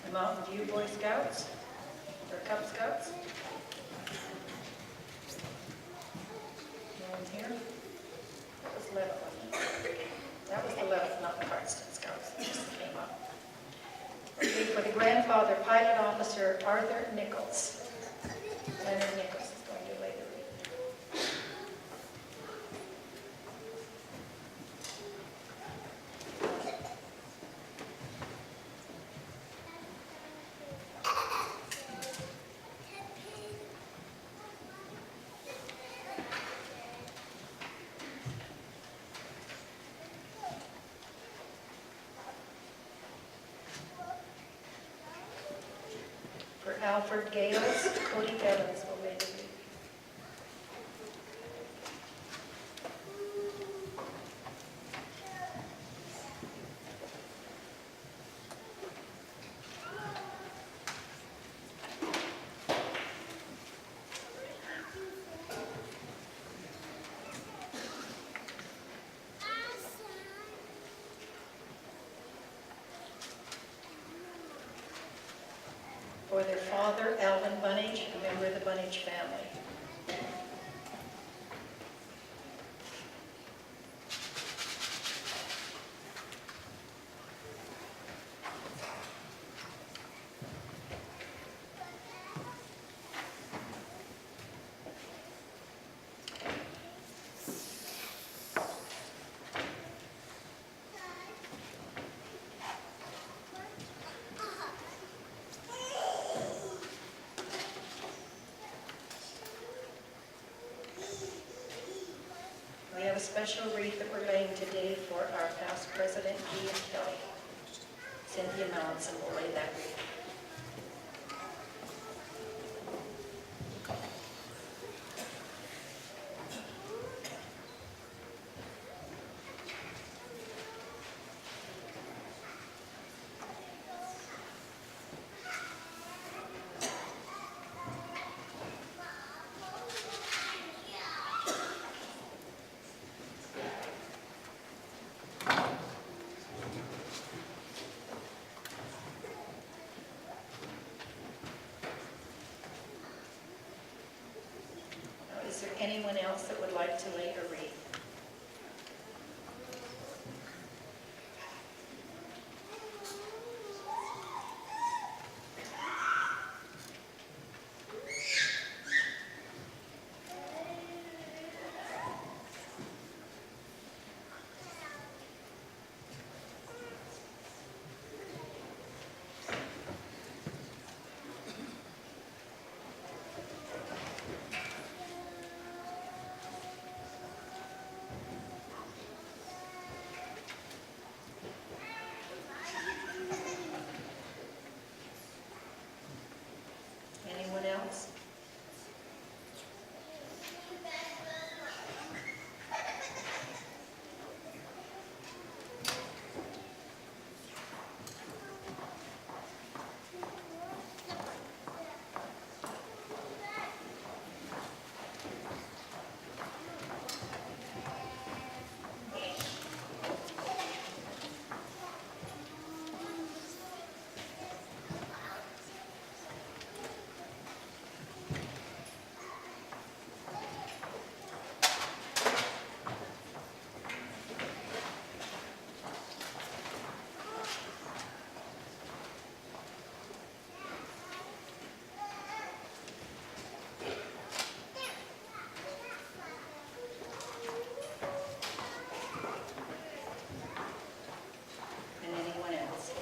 The Mountain View Boy Scouts, or Cub Scouts. No one here? That was 11, wasn't it? That was the 11th, not the Cardston Scouts, that just came up. Okay, for the grandfather, Pilot Officer Arthur Nichols. Leonard Nichols is going to later read. For Alfred Gales, Cody Evans will later read. For their father, Alvin Bunnage, a member of the Bunnage family. We have a special wreath that we're laying today for our past president, Ian Kelly. Cynthia Mallinson will lay that wreath. anyone else that would like to lay a wreath? Anyone else? And anyone else?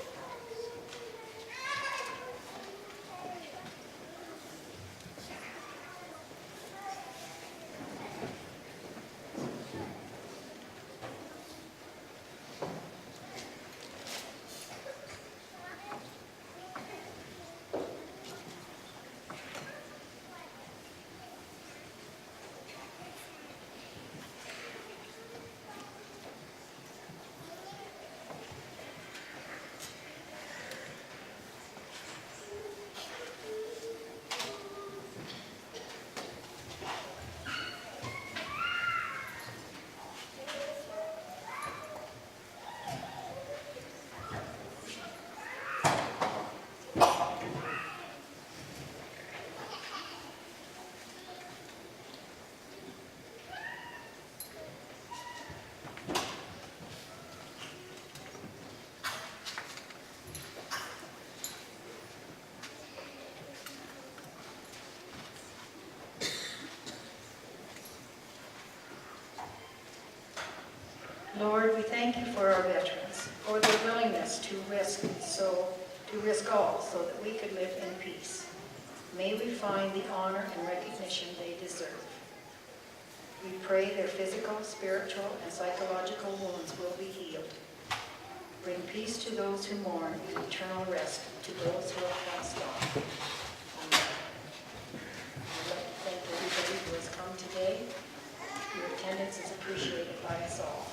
Lord, we thank you for our veterans, for their willingness to risk all so that we could live in peace. May we find the honor and recognition they deserve. We pray their physical, spiritual, and psychological wounds will be healed. Bring peace to those who mourn and eternal rest to those who have passed on. Amen. I'd like to thank everybody who has come today. Your attendance is appreciated by us all.